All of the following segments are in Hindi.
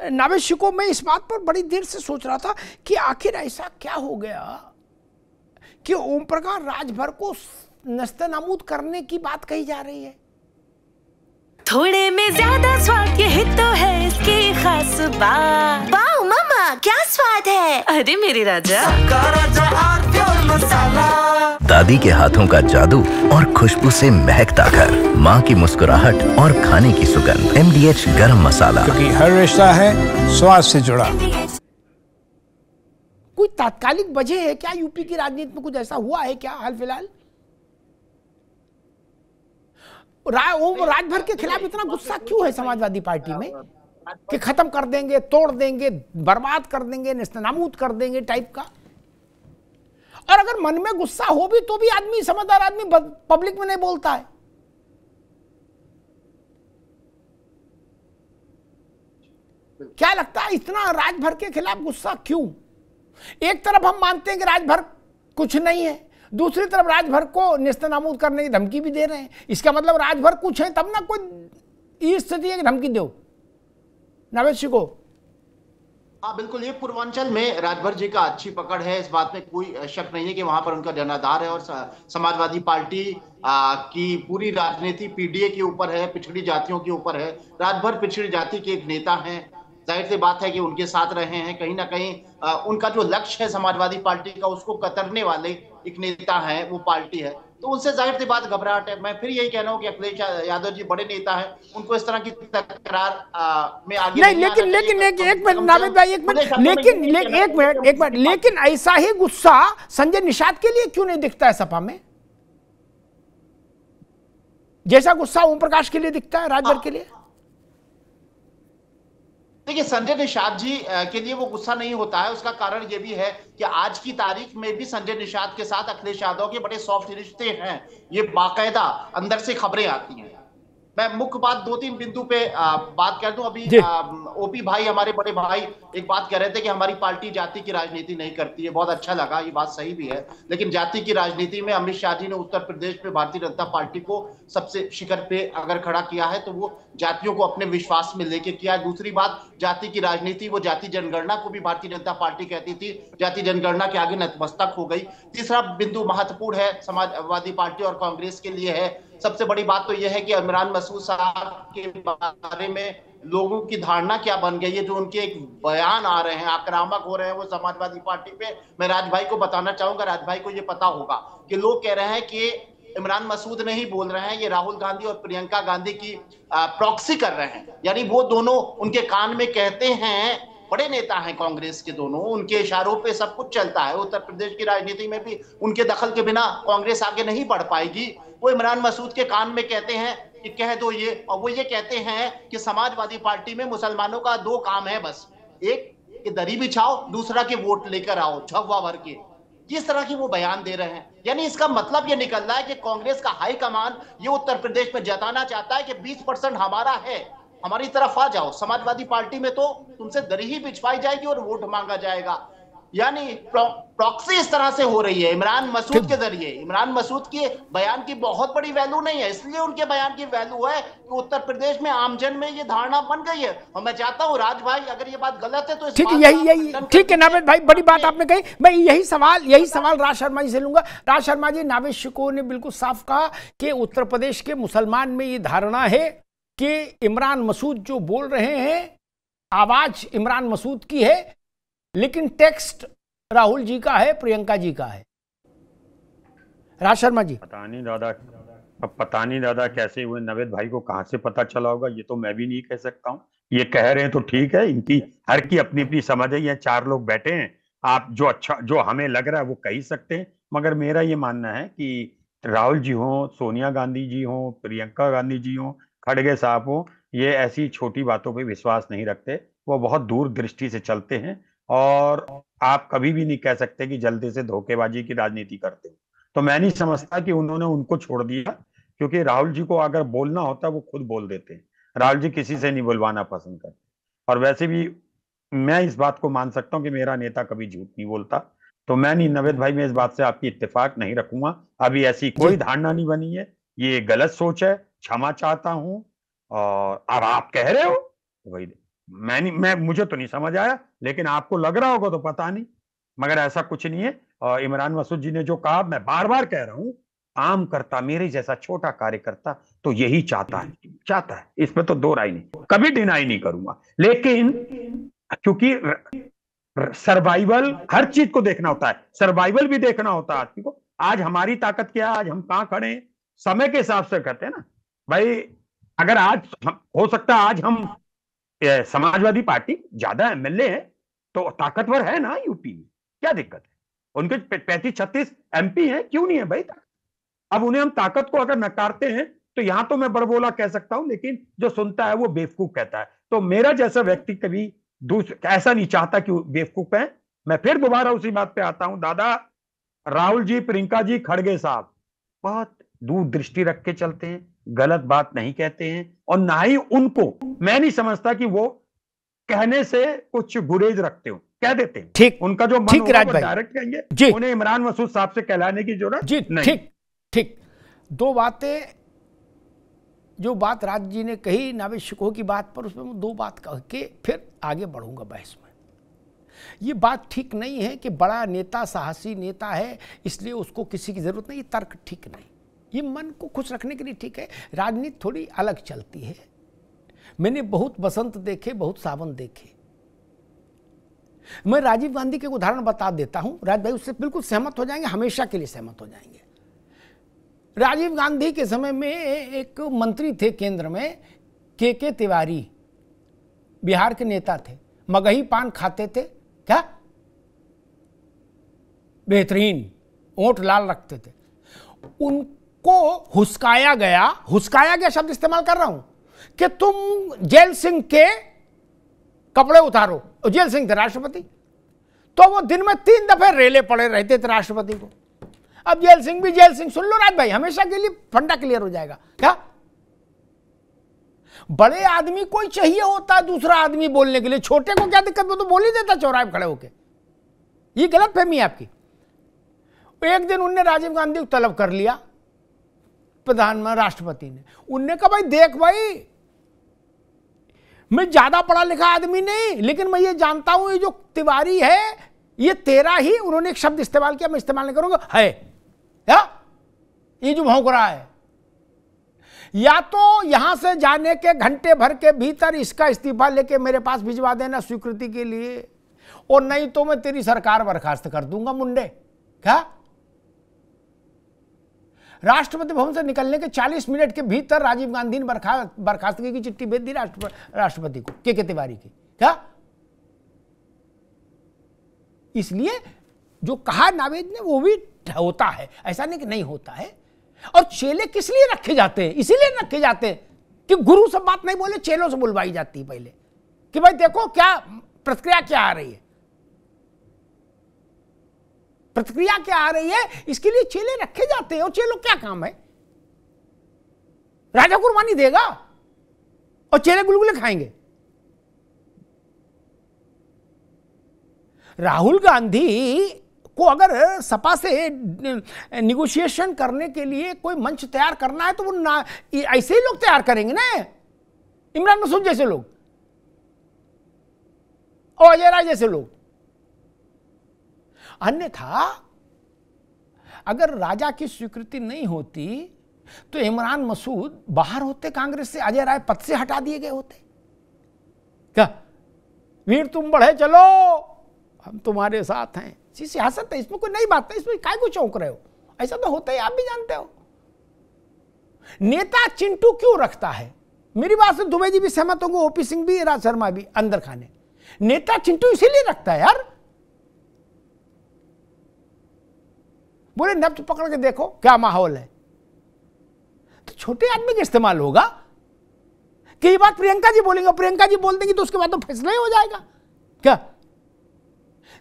नावेशी को मैं इस बात पर बड़ी देर से सोच रहा था कि आखिर ऐसा क्या हो गया कि ओम प्रकाश राजभर को नस्तनाबूद करने की बात कही जा रही है। थोड़े में ज्यादा स्वाद, यही तो है इसकी खास बात। वाह मामा, क्या स्वाद है। अरे मेरे राजा, दादी के हाथों का जादू और खुशबू से महकता घर, माँ की मुस्कुराहट और खाने की सुगंध। MDH गरम मसाला, क्योंकि हर रिश्ता है स्वाद से जुड़ा। कोई तात्कालिक वजह है क्या? यूपी की राजनीति में कुछ ऐसा हुआ है क्या हाल फिलहाल? ओम राजभर के खिलाफ इतना गुस्सा क्यों है समाजवादी पार्टी में कि खत्म कर देंगे, तोड़ देंगे, बर्बाद कर देंगे, नेस्तनाबूद कर देंगे टाइप का? और अगर मन में गुस्सा हो भी तो भी आदमी, समझदार आदमी पब्लिक में नहीं बोलता है। क्या लगता है इतना राजभर के खिलाफ गुस्सा क्यों? एक तरफ हम मानते हैं कि राजभर कुछ नहीं है, दूसरी तरफ राजभर को नेस्तनाबूद करने की धमकी भी दे रहे हैं। इसका मतलब राजभर कुछ है तब ना कोई स्थिति है कि धमकी दो नावेशी को। हाँ बिल्कुल, ये पूर्वांचल में राजभर जी का अच्छी पकड़ है, इस बात में कोई शक नहीं है कि वहां पर उनका जनाधार है। और समाजवादी पार्टी की पूरी राजनीति PDA के ऊपर है, पिछड़ी जातियों के ऊपर है। राजभर पिछड़ी जाति के एक नेता हैं, जाहिर सी बात है कि उनके साथ रहे हैं। कहीं ना कहीं उनका जो लक्ष्य है समाजवादी पार्टी का, उसको कतरने वाले एक नेता है, वो पार्टी है, तो उनसे जाहिर सी बात घबराहट है। मैं फिर यही कह रहा हूँ कि अखिलेश यादव जी बड़े नेता हैं, उनको इस तरह की तकरार में आगे नहीं। लेकिन एक मिनट नावेद भाई, एक मिनट, लेकिन ऐसा ही गुस्सा संजय निषाद के लिए क्यों नहीं दिखता है सपा में, जैसा गुस्सा ओम प्रकाश के लिए दिखता है राजभर के लिए? देखिए, संजय निषाद जी के लिए वो गुस्सा नहीं होता है। उसका कारण ये भी है कि आज की तारीख में भी संजय निषाद के साथ अखिलेश यादव के बड़े सॉफ्ट रिश्ते हैं। ये बाकायदा अंदर से खबरें आती हैं। मैं मुख्य बात 2-3 बिंदु पे बात कर दूं। अभी OP भाई, हमारे बड़े भाई, एक बात कह रहे थे कि हमारी पार्टी जाति की राजनीति नहीं करती है। बहुत अच्छा लगा, ये बात सही भी है। लेकिन जाति की राजनीति में अमित शाह जी ने उत्तर प्रदेश में भारतीय जनता पार्टी को सबसे शिखर पे अगर खड़ा किया है तो वो जातियों को अपने विश्वास में लेके किया। दूसरी बात, जाति की राजनीति, वो जाति जनगणना को भी भारतीय जनता पार्टी कहती थी, जाति जनगणना के आगे नतमस्तक हो गई। तीसरा बिंदु महत्वपूर्ण है समाजवादी पार्टी और कांग्रेस के लिए है। सबसे बड़ी बात तो यह है कि इमरान मसूद साहब के बारे में लोगों की धारणा क्या बन गई है। जो उनके एक बयान आ रहे हैं, आक्रामक हो रहे हैं वो समाजवादी पार्टी पे। मैं राजभाई को बताना चाहूंगा, राजभाई को ये पता होगा कि लोग कह रहे हैं कि इमरान मसूद नहीं बोल रहे हैं, ये राहुल गांधी और प्रियंका गांधी की प्रॉक्सी कर रहे हैं। यानी वो दोनों उनके कान में कहते हैं, बड़े नेता हैं कांग्रेस के दोनों, उनके इशारों पे सब कुछ चलता है। उत्तर प्रदेश की राजनीति में भी उनके दखल के बिना कांग्रेस आगे नहीं बढ़ पाएगी। वो इमरान मसूद के कान में कहते हैं कि कह दो ये, और वो ये कहते हैं कि समाजवादी पार्टी में मुसलमानों का 2 काम है बस, एक कि दरी बिछाओ, दूसरा कि वोट लेकर आओ झव्वा भर के। किस तरह की वो बयान दे रहे हैं। यानी इसका मतलब ये निकल रहा है कि कांग्रेस का हाईकमान ये उत्तर प्रदेश में जताना चाहता है कि 20% हमारा है, हमारी तरफ आ जाओ। समाजवादी पार्टी में तो तुमसे दरी ही बिछवाई जाएगी और वोट मांगा जाएगा। यानी प्रॉक्सी इस तरह से हो रही है इमरान मसूद के जरिए। इमरान मसूद के बयान की बहुत बड़ी वैल्यू नहीं है, इसलिए उनके बयान की वैल्यू है कि उत्तर प्रदेश में आमजन में ये धारणा बन गई है। और मैं चाहता हूँ राज भाई, अगर ये बात गलत है तो ठीक है, यही ठीक है नावेद भाई, बड़ी बात आपने कही। मैं यही सवाल राज शर्मा जी से लूंगा। राज शर्मा जी, नावेशिकों ने बिल्कुल साफ कहा कि उत्तर प्रदेश के मुसलमान में ये धारणा है कि इमरान मसूद जो बोल रहे हैं, आवाज इमरान मसूद की है, लेकिन टेक्स्ट राहुल जी का है, प्रियंका जी का है। राज शर्मा जी, पता नहीं दादा कैसे हुए, नवेद भाई को कहां से पता चला होगा, ये तो मैं भी नहीं कह सकता हूँ। ये कह रहे हैं तो ठीक है, इनकी हर की अपनी अपनी समझ है। ये 4 लोग बैठे हैं, आप जो हमें लग रहा है वो कह ही सकते हैं। मगर मेरा ये मानना है कि राहुल जी हो, सोनिया गांधी जी हो, प्रियंका गांधी जी हो, खड़गे साहब हो, ये ऐसी छोटी बातों पे विश्वास नहीं रखते। वो बहुत दूर दृष्टि से चलते हैं और आप कभी भी नहीं कह सकते कि जल्दी से धोखेबाजी की राजनीति करते हो। तो मैं नहीं समझता कि उन्होंने उनको छोड़ दिया, क्योंकि राहुल जी को अगर बोलना होता वो खुद बोल देते हैं। राहुल जी किसी से नहीं बुलवाना पसंद करते। और वैसे भी मैं इस बात को मान सकता हूं कि मेरा नेता कभी झूठ नहीं बोलता। तो मैं नहीं, नवेद भाई, मैं इस बात से आपकी इत्तेफाक नहीं रखूंगा। अभी ऐसी कोई धारणा नहीं बनी है, ये गलत सोच है, क्षमा चाहता हूं। और अब आप कह रहे हो वही मैं मुझे तो नहीं समझ आया, लेकिन आपको लग रहा होगा तो पता नहीं, मगर ऐसा कुछ नहीं है। और इमरान मसूद जी ने जो कहा, मैं बार बार कह रहा हूं, आम करता, मेरे जैसा छोटा कार्यकर्ता तो यही चाहता है, इसमें तो दो राय नहीं, कभी डिनाई नहीं करूंगा। लेकिन क्योंकि सर्वाइवल हर चीज को देखना होता है, सर्वाइवल भी देखना होता है आदमी को। आज हमारी ताकत क्या है, आज हम कहां खड़े हैं, समय के हिसाब से कहते हैं ना भाई। अगर आज हो सकता है आज हम समाजवादी पार्टी ज्यादा एमएलए है तो ताकतवर है ना यूपी में, क्या दिक्कत है? उनके 35-36 एमपी हैं, क्यों नहीं है भाई? अब उन्हें हम ताकत को अगर नकारते हैं तो यहां तो मैं बड़बोला कह सकता हूं, लेकिन जो सुनता है वो बेवकूफ कहता है। तो मेरा जैसा व्यक्ति कभी ऐसा नहीं चाहता कि बेवकूफ है। मैं फिर दोबारा उसी बात पे आता हूं, दादा राहुल जी, प्रियंका जी, खड़गे साहब बहुत दूरदृष्टि रख के चलते हैं, गलत बात नहीं कहते हैं, और ना ही उनको, मैं नहीं समझता कि वो कहने से कुछ गुरेज रखते हो, कह देते हैं। ठीक, उनका जो मन होगा वो डायरेक्ट कहेंगे, उन्हें इमरान मसूद साहब से कहलाने की जरूरत नहीं। ठीक। दो बातें, जो बात राज जी ने कही नावेद शिकोह की बात पर, उसमें दो बात कह के फिर आगे बढ़ूंगा बहस में। ये बात ठीक नहीं है कि बड़ा नेता, साहसी नेता है इसलिए उसको किसी की जरूरत नहीं, ये तर्क ठीक नहीं। ये मन को खुश रखने के लिए ठीक है, राजनीति थोड़ी अलग चलती है। मैंने बहुत बसंत देखे, बहुत सावन देखे। मैं राजीव गांधी के उदाहरण बता देता हूं, राज भाई उससे बिल्कुल सहमत हो जाएंगे, हमेशा के लिए सहमत हो जाएंगे। राजीव गांधी के समय में एक मंत्री थे केंद्र में, के तिवारी, बिहार के नेता थे, मगही पान खाते थे, क्या बेहतरीन, ओंठ लाल रखते थे। उनको हुस्काया गया शब्द इस्तेमाल कर रहा हूं कि तुम जेल सिंह के कपड़े उतारो। जेल सिंह थे राष्ट्रपति, तो वो दिन में 3 दफे रेले पड़े रहते थे राष्ट्रपति को। अब जेल सिंह भी जेल सिंह, सुन लो राज भाई, हमेशा के लिए फंडा क्लियर हो जाएगा। क्या बड़े आदमी कोई चाहिए होता है दूसरा आदमी बोलने के लिए, छोटे को क्या दिक्कत, वो तो बोल ही देता चौराहे पर खड़े होके। ये गलत फहमी है आपकी। एक दिन उनने राजीव गांधी को तलब कर लिया, प्रधानमंत्री राष्ट्रपति ने। उनने कहा भाई देख भाई, मैं ज्यादा पढ़ा लिखा आदमी नहीं, लेकिन मैं ये जानता हूं ये जो तिवारी है ये तेरा ही, उन्होंने एक शब्द इस्तेमाल किया, मैं इस्तेमाल नहीं करूंगा, है या ये जो भौंक रहा है, या तो यहां से जाने के घंटे भर के भीतर इसका इस्तीफा लेके मेरे पास भिजवा देना स्वीकृति के लिए, और नहीं तो मैं तेरी सरकार बर्खास्त कर दूंगा मुंडे। क्या राष्ट्रपति भवन से निकलने के 40 मिनट के भीतर राजीव गांधी ने बर्खास्तगी की चिट्ठी भेज दी राष्ट्रपति को, के तिवारी की। क्या इसलिए जो कहा नावेद ने वो भी होता है, ऐसा नहीं कि नहीं होता है। और चेले किस लिए रखे जाते हैं? इसीलिए रखे जाते हैं कि गुरु से बात नहीं बोले, चेलों से बुलवाई जाती है पहले, कि भाई देखो क्या प्रतिक्रिया क्या आ रही है, प्रतिक्रिया क्या आ रही है, इसके लिए चेले रखे जाते हैं। और चेलों क्या काम है? राजा कुर्बानी देगा और चेले गुलगुले खाएंगे। राहुल गांधी को अगर सपा से निगोशिएशन करने के लिए कोई मंच तैयार करना है तो वो ना ऐसे ही लोग तैयार करेंगे ना, इमरान मसूद जैसे लोग और अजय राय जैसे लोग। अन्यथा अगर राजा की स्वीकृति नहीं होती तो इमरान मसूद बाहर होते कांग्रेस से, अजय राय पद से हटा दिए गए होते। क्या वीर तुम बढ़े चलो, हम तुम्हारे साथ हैं, सियासत है, इसमें कोई नई बात नहीं, इसमें काय को चौंक रहे हो, ऐसा तो होता ही, आप भी जानते हो। नेता चिंटू क्यों रखता है? मेरी बात से दुबे जी भी सहमत होंगे, ओपी सिंह भी, राज शर्मा भी, अंदर खाने। नेता चिंटू इसीलिए रखता है यार, बोले नब्ज पकड़ के देखो क्या माहौल है, तो छोटे आदमी का इस्तेमाल होगा कि ये बात प्रियंका जी बोलेंगे, प्रियंका जी बोल देंगी तो उसके बाद तो फैसला ही हो जाएगा। क्या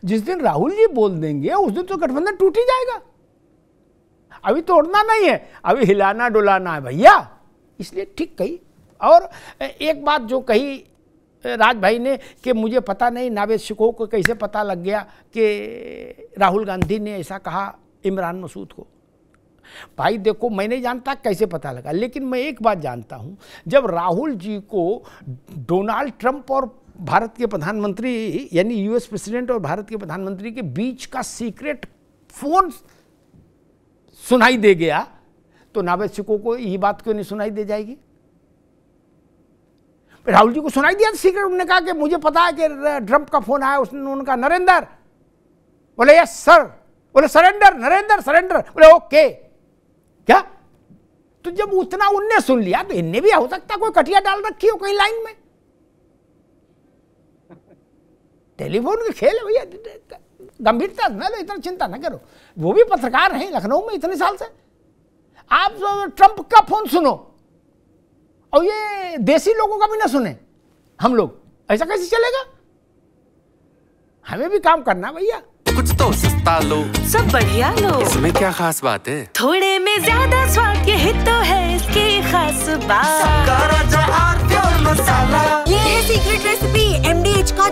जिस दिन राहुल जी बोल देंगे उस दिन तो गठबंधन टूट ही जाएगा। अभी तोड़ना नहीं है, अभी हिलाना डुलाना है भैया, इसलिए ठीक कही। और एक बात जो कही राज भाई ने कि मुझे पता नहीं नावेद शिकोह को कैसे पता लग गया कि राहुल गांधी ने ऐसा कहा इमरान मसूद को। भाई देखो मैं नहीं जानता कैसे पता लगा, लेकिन मैं एक बात जानता हूं, जब राहुल जी को डोनाल्ड ट्रंप और भारत के प्रधानमंत्री यानी यूएस प्रेसिडेंट और भारत के प्रधानमंत्री के बीच का सीक्रेट फोन सुनाई दे गया तो नावेद सिकोह को ये बात क्यों नहीं सुनाई दे जाएगी? राहुल जी को सुनाई दिया सीक्रेट, उन्होंने कहा कि मुझे पता है कि ट्रंप का फोन आया, उसने उनका नरेंद्र, बोले यस सर, बोले सरेंडर, नरेंद्र सरेंडर, बोले ओके। क्या तो जब उतना उनने सुन लिया तो इनने भी हो सकता कोई कटिया डाल रखी हो कहीं लाइन में। टेलीफोन के खेल है भैया, गंभीरता न लो, इतना चिंता न करो। वो भी पत्रकार हैं लखनऊ में इतने साल से। आप ट्रंप का फोन सुनो और ये देसी लोगों का भी ना सुने हम लोग, ऐसा कैसे चलेगा? हमें भी काम करना भैया। कुछ तो सस्ता लो, सब बढ़िया लो, इसमें क्या खास बात है? थोड़े में ज्यादा स्वाद, यही तो है इसकी खास बात। ये है सीक्रेट रेसिपी MDH का